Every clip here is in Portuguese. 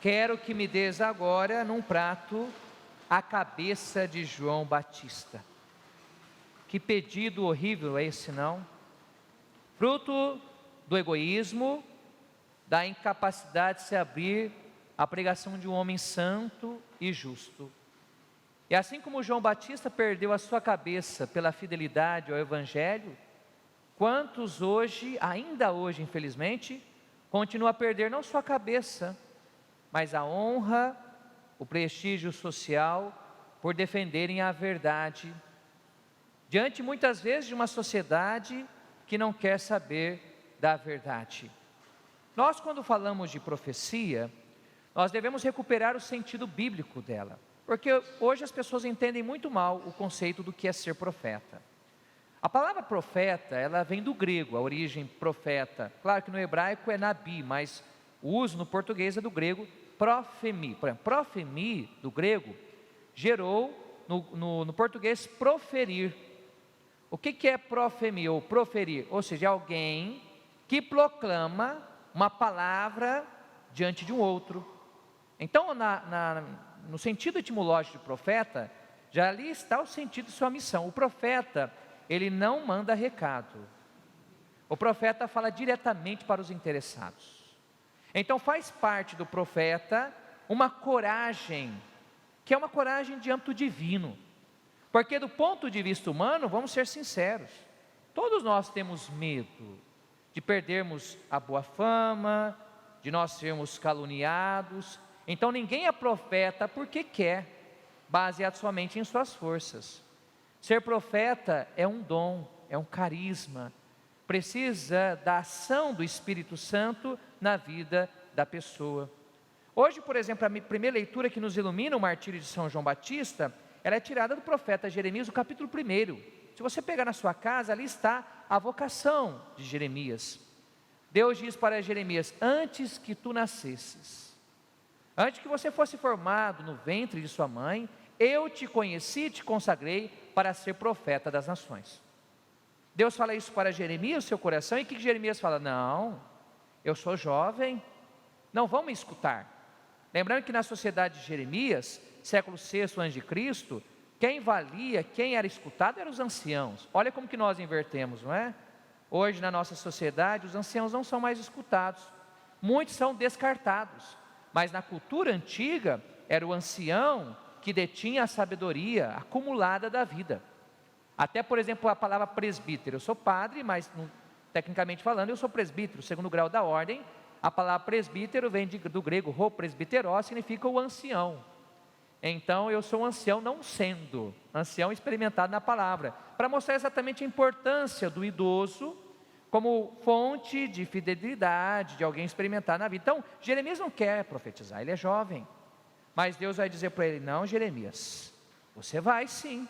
quero que me des agora num prato a cabeça de João Batista. Que pedido horrível é esse, não? Fruto do egoísmo, da incapacidade de se abrir à pregação de um homem santo e justo. E assim como João Batista perdeu a sua cabeça pela fidelidade ao Evangelho, quantos hoje, ainda hoje infelizmente, continuam a perder não só a cabeça, mas a honra, o prestígio social, por defenderem a verdade, diante muitas vezes de uma sociedade que não quer saber da verdade. Nós, quando falamos de profecia, nós devemos recuperar o sentido bíblico dela, porque hoje as pessoas entendem muito mal o conceito do que é ser profeta. A palavra profeta, ela vem do grego, a origem profeta. Claro que no hebraico é nabi, mas o uso no português é do grego profemi. Por exemplo, profemi, do grego, gerou no português proferir. O que é profemi ou proferir? Ou seja, alguém que proclama uma palavra diante de um outro. Então, no sentido etimológico de profeta, já ali está o sentido de sua missão. O profeta, ele não manda recado. O profeta fala diretamente para os interessados. Então faz parte do profeta uma coragem, que é uma coragem de âmbito divino. Porque do ponto de vista humano, vamos ser sinceros, todos nós temos medo de perdermos a boa fama, de nós sermos caluniados. Então ninguém é profeta porque quer, baseado somente em suas forças. Ser profeta é um dom, é um carisma, precisa da ação do Espírito Santo na vida da pessoa. Hoje, por exemplo, a primeira leitura que nos ilumina o martírio de São João Batista, ela é tirada do profeta Jeremias, do capítulo 1. Se você pegar na sua casa, ali está a vocação de Jeremias. Deus diz para Jeremias: antes que tu nascesses, antes que você fosse formado no ventre de sua mãe, eu te conheci e te consagrei para ser profeta das nações. Deus fala isso para Jeremias, seu coração, e o que Jeremias fala? Não, eu sou jovem, não vão me escutar. Lembrando que na sociedade de Jeremias, século VI a.C., quem valia, quem era escutado eram os anciãos. Olha como que nós invertemos, não é? Hoje na nossa sociedade, os anciãos não são mais escutados, muitos são descartados, mas na cultura antiga, era o ancião que detinha a sabedoria acumulada da vida. Até, por exemplo, a palavra presbítero. Eu sou padre, mas tecnicamente falando, eu sou presbítero, segundo grau da ordem. A palavra presbítero vem do grego ho presbiteró, significa o ancião. Então eu sou um ancião não sendo, ancião experimentado na palavra, para mostrar exatamente a importância do idoso como fonte de fidelidade, de alguém experimentado na vida. Então Jeremias não quer profetizar, ele é jovem, mas Deus vai dizer para ele: não, Jeremias, você vai sim,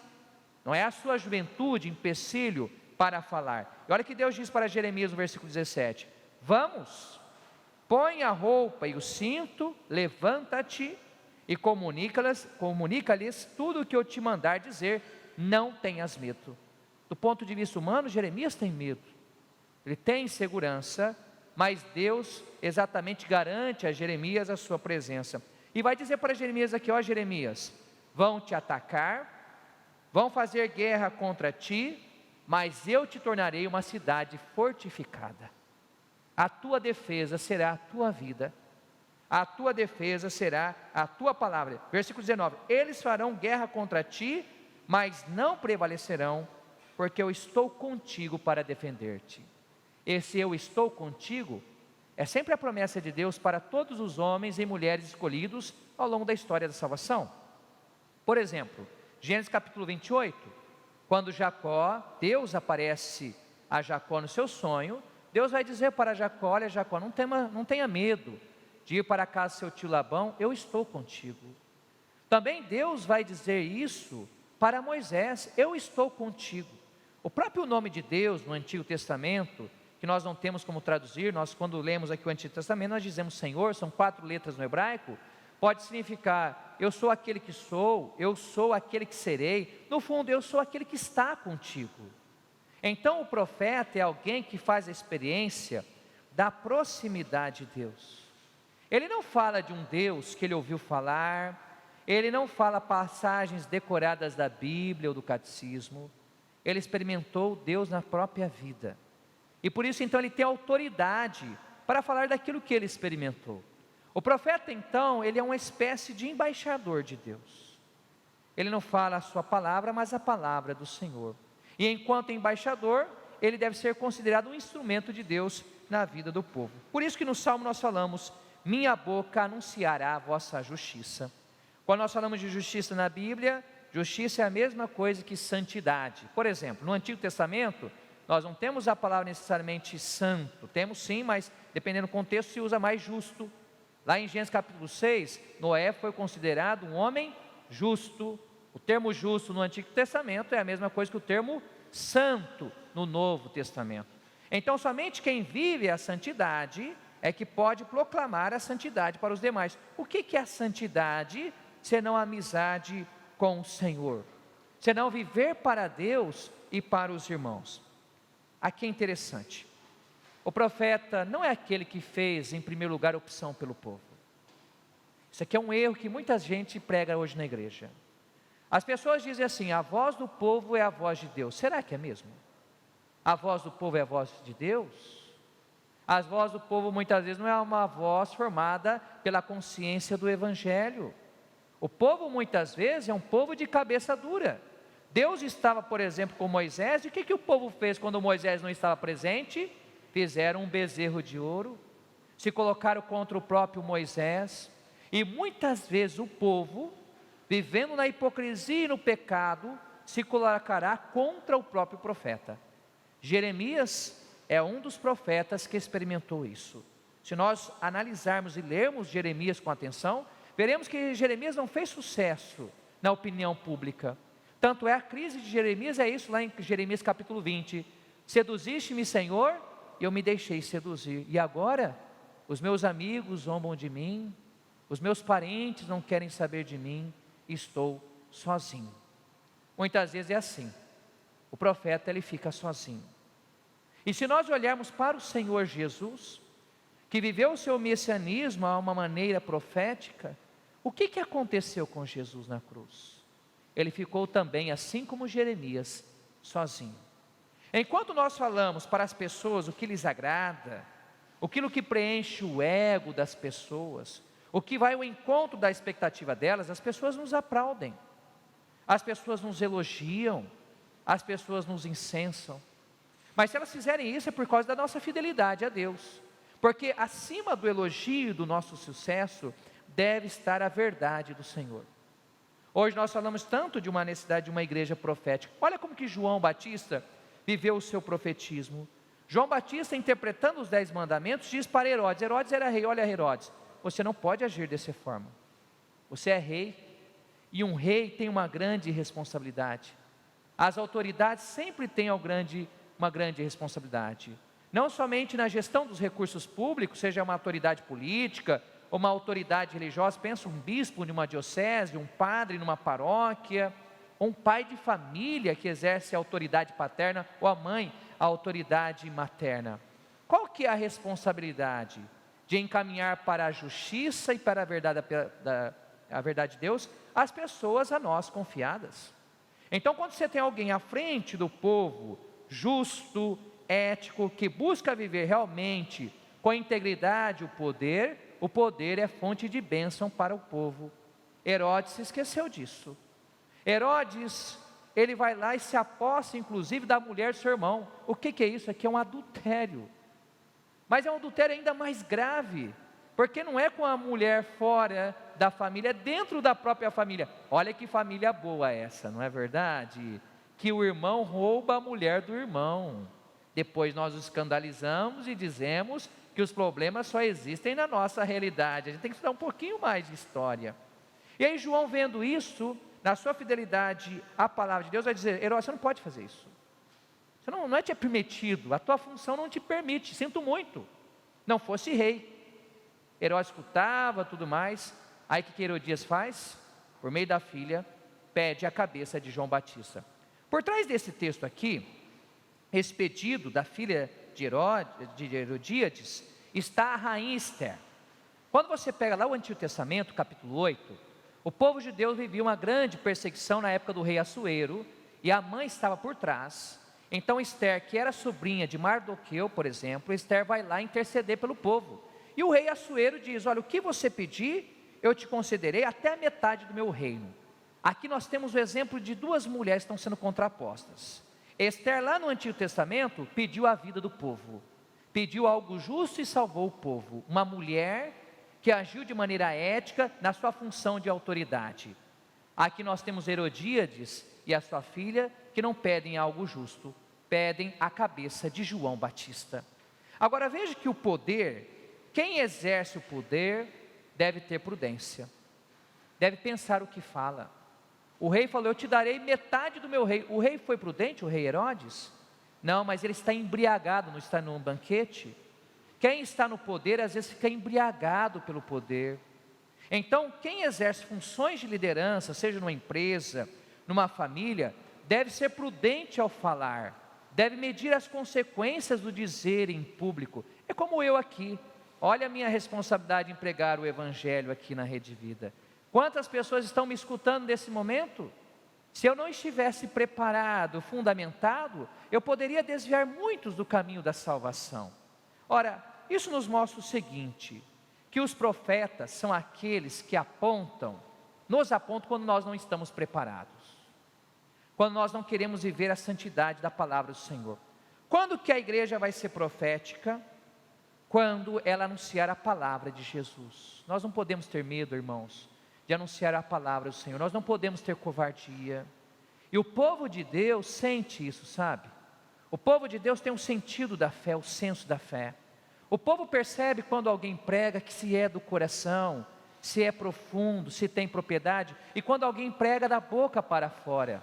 não é a sua juventude empecilho para falar. E olha que Deus diz para Jeremias no versículo 17: vamos, põe a roupa e o cinto, levanta-te e comunica-lhes tudo o que eu te mandar dizer, não tenhas medo. Do ponto de vista humano, Jeremias tem medo, ele tem insegurança, mas Deus exatamente garante a Jeremias a sua presença. E vai dizer para Jeremias aqui: ó Jeremias, vão te atacar, vão fazer guerra contra ti, mas eu te tornarei uma cidade fortificada. A tua defesa será a tua vida, a tua defesa será a tua palavra. Versículo 19: eles farão guerra contra ti, mas não prevalecerão, porque eu estou contigo para defender-te. Esse eu estou contigo é sempre a promessa de Deus para todos os homens e mulheres escolhidos ao longo da história da salvação. Por exemplo, Gênesis capítulo 28, quando Deus aparece a Jacó no seu sonho, Deus vai dizer para Jacó: olha Jacó, não tenha medo de ir para a casa do seu tio Labão, eu estou contigo. Também Deus vai dizer isso para Moisés: eu estou contigo. O próprio nome de Deus no Antigo Testamento, que nós não temos como traduzir, nós quando lemos aqui o Antigo Testamento, nós dizemos Senhor, são 4 letras no hebraico, pode significar eu sou aquele que sou, eu sou aquele que serei, no fundo eu sou aquele que está contigo. Então o profeta é alguém que faz a experiência da proximidade de Deus. Ele não fala de um Deus que ele ouviu falar, ele não fala passagens decoradas da Bíblia ou do catecismo, ele experimentou Deus na própria vida. E por isso então ele tem autoridade para falar daquilo que ele experimentou. O profeta então, ele é uma espécie de embaixador de Deus. Ele não fala a sua palavra, mas a palavra do Senhor. E enquanto embaixador, ele deve ser considerado um instrumento de Deus na vida do povo. Por isso que no Salmo nós falamos: minha boca anunciará a vossa justiça. Quando nós falamos de justiça na Bíblia, justiça é a mesma coisa que santidade. Por exemplo, no Antigo Testamento, nós não temos a palavra necessariamente santo, temos sim, mas dependendo do contexto se usa mais justo. Lá em Gênesis capítulo 6, Noé foi considerado um homem justo. O termo justo no Antigo Testamento é a mesma coisa que o termo santo no Novo Testamento. Então somente quem vive a santidade é que pode proclamar a santidade para os demais. O que é a santidade, senão a amizade com o Senhor? Senão viver para Deus e para os irmãos. Aqui é interessante, o profeta não é aquele que fez em primeiro lugar opção pelo povo. Isso aqui é um erro que muita gente prega hoje na igreja. As pessoas dizem assim: a voz do povo é a voz de Deus. Será que é mesmo? A voz do povo é a voz de Deus? A voz do povo muitas vezes não é uma voz formada pela consciência do Evangelho. O povo muitas vezes é um povo de cabeça dura. Deus estava, por exemplo, com Moisés, e o que o povo fez quando Moisés não estava presente? Fizeram um bezerro de ouro, se colocaram contra o próprio Moisés, e muitas vezes o povo, vivendo na hipocrisia e no pecado, se colocará contra o próprio profeta. Jeremias é um dos profetas que experimentou isso. Se nós analisarmos e lermos Jeremias com atenção, veremos que Jeremias não fez sucesso na opinião pública. Tanto é a crise de Jeremias, é isso lá em Jeremias capítulo 20. Seduziste-me, Senhor, e eu me deixei seduzir. E agora, os meus amigos zombam de mim, os meus parentes não querem saber de mim, estou sozinho. Muitas vezes é assim, o profeta ele fica sozinho. E se nós olharmos para o Senhor Jesus, que viveu o seu messianismo a uma maneira profética, o que aconteceu com Jesus na cruz? Ele ficou também, assim como Jeremias, sozinho. Enquanto nós falamos para as pessoas o que lhes agrada, aquilo que preenche o ego das pessoas, o que vai ao encontro da expectativa delas, as pessoas nos aplaudem, as pessoas nos elogiam, as pessoas nos incensam. Mas se elas fizerem isso é por causa da nossa fidelidade a Deus, porque acima do elogio do nosso sucesso, deve estar a verdade do Senhor. Hoje nós falamos tanto de uma necessidade de uma igreja profética. Olha como que João Batista viveu o seu profetismo. João Batista, interpretando os 10 mandamentos, diz para Herodes: Herodes era rei. Olha, Herodes, você não pode agir dessa forma. Você é rei, e um rei tem uma grande responsabilidade. As autoridades sempre têm uma grande responsabilidade. Não somente na gestão dos recursos públicos, seja uma autoridade política, ou uma autoridade religiosa, pensa um bispo numa diocese, um padre numa paróquia, ou um pai de família que exerce a autoridade paterna, ou a mãe a autoridade materna. Qual que é a responsabilidade? De encaminhar para a justiça e para a verdade de Deus, as pessoas a nós confiadas. Então quando você tem alguém à frente do povo, justo, ético, que busca viver realmente com integridade o poder é fonte de bênção para o povo. Herodes se esqueceu disso. Herodes, ele vai lá e se aposta inclusive da mulher do seu irmão. O que é isso? Aqui é um adultério. Mas é um adultério ainda mais grave, porque não é com a mulher fora da família, é dentro da própria família. Olha que família boa essa, não é verdade? Que o irmão rouba a mulher do irmão. Depois nós os escandalizamos e dizemos que os problemas só existem na nossa realidade. A gente tem que estudar um pouquinho mais de história. E aí João, vendo isso, na sua fidelidade à palavra de Deus, vai dizer: Herodes, você não pode fazer isso. Você não é te permitido, a tua função não te permite, sinto muito. Não fosse rei. Herodes escutava tudo mais. Aí o que Herodias faz? Por meio da filha, pede a cabeça de João Batista. Por trás desse texto aqui, esse pedido da filha de Herodíades, está a rainha Esther. Quando você pega lá o Antigo Testamento, capítulo 8, o povo judeu vivia uma grande perseguição na época do rei Assuero, e a mãe estava por trás. Então Ester, que era sobrinha de Mardoqueu, por exemplo, Ester vai lá interceder pelo povo. E o rei Assuero diz: olha, o que você pedir, eu te concederei até a metade do meu reino. Aqui nós temos o exemplo de duas mulheres que estão sendo contrapostas. Ester, lá no Antigo Testamento, pediu a vida do povo, pediu algo justo e salvou o povo. Uma mulher que agiu de maneira ética na sua função de autoridade. Aqui nós temos Herodíades e a sua filha, que não pedem algo justo, pedem a cabeça de João Batista. Agora veja que o poder, quem exerce o poder, deve ter prudência, deve pensar o que fala. O rei falou: eu te darei metade do meu reino. O rei foi prudente, o rei Herodes? Não, mas ele está embriagado, não está num banquete. Quem está no poder, às vezes fica embriagado pelo poder. Então, quem exerce funções de liderança, seja numa empresa, numa família, deve ser prudente ao falar, deve medir as consequências do dizer em público. É como eu aqui, olha a minha responsabilidade em pregar o Evangelho aqui na Rede Vida. Quantas pessoas estão me escutando nesse momento? Se eu não estivesse preparado, fundamentado, eu poderia desviar muitos do caminho da salvação. Ora, isso nos mostra o seguinte, que os profetas são aqueles que nos apontam quando nós não estamos preparados, quando nós não queremos viver a santidade da palavra do Senhor. Quando que a igreja vai ser profética? Quando ela anunciar a palavra de Jesus. Nós não podemos ter medo, irmãos, de anunciar a palavra do Senhor, nós não podemos ter covardia, e o povo de Deus sente isso, sabe? O povo de Deus tem um sentido da fé, o senso da fé. O povo percebe quando alguém prega que se é do coração, se é profundo, se tem propriedade, e quando alguém prega da boca para fora.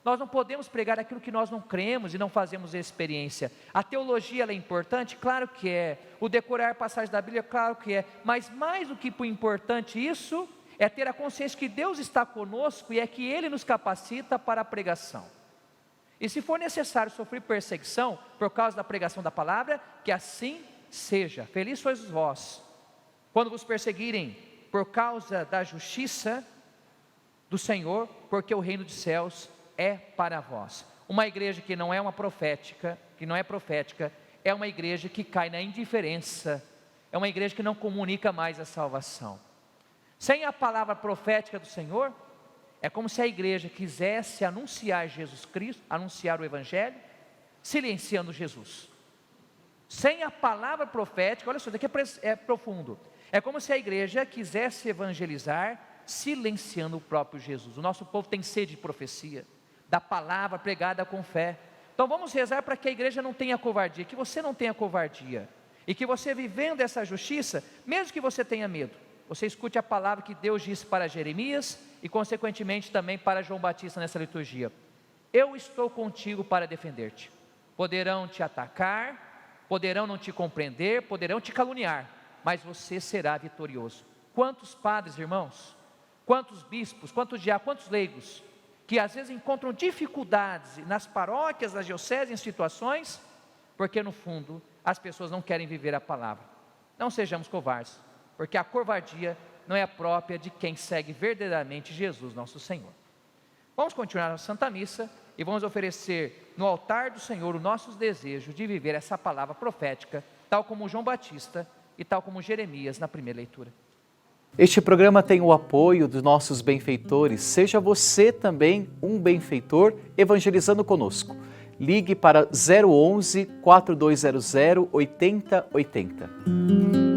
Nós não podemos pregar aquilo que nós não cremos e não fazemos experiência. A teologia ela é importante? Claro que é. O decorar passagens da Bíblia? Claro que é. Mas mais do que por importante isso, é ter a consciência que Deus está conosco e é que Ele nos capacita para a pregação. E se for necessário sofrer perseguição por causa da pregação da palavra, que assim seja. Feliz sois vós, quando vos perseguirem por causa da justiça do Senhor, porque o reino dos céus é para vós. Uma igreja que não é profética, é uma igreja que cai na indiferença, é uma igreja que não comunica mais a salvação. Sem a palavra profética do Senhor, é como se a igreja quisesse anunciar Jesus Cristo, anunciar o Evangelho, silenciando Jesus. Sem a palavra profética, olha só, isso aqui é profundo. É como se a igreja quisesse evangelizar, silenciando o próprio Jesus. O nosso povo tem sede de profecia, da palavra pregada com fé. Então vamos rezar para que a igreja não tenha covardia, que você não tenha covardia, e que você, vivendo essa justiça, mesmo que você tenha medo, você escute a palavra que Deus disse para Jeremias e consequentemente também para João Batista nessa liturgia: eu estou contigo para defender-te. Poderão te atacar, poderão não te compreender, poderão te caluniar, mas você será vitorioso. Quantos padres, irmãos, quantos bispos, quantos diáconos, quantos leigos, que às vezes encontram dificuldades nas paróquias, nas dioceses, em situações, porque no fundo as pessoas não querem viver a palavra. Não sejamos covardes, porque a covardia não é a própria de quem segue verdadeiramente Jesus nosso Senhor. Vamos continuar a Santa Missa e vamos oferecer no altar do Senhor os nossos desejos de viver essa palavra profética, tal como João Batista e tal como Jeremias na primeira leitura. Este programa tem o apoio dos nossos benfeitores. Seja você também um benfeitor evangelizando conosco. Ligue para 011 4200 8080.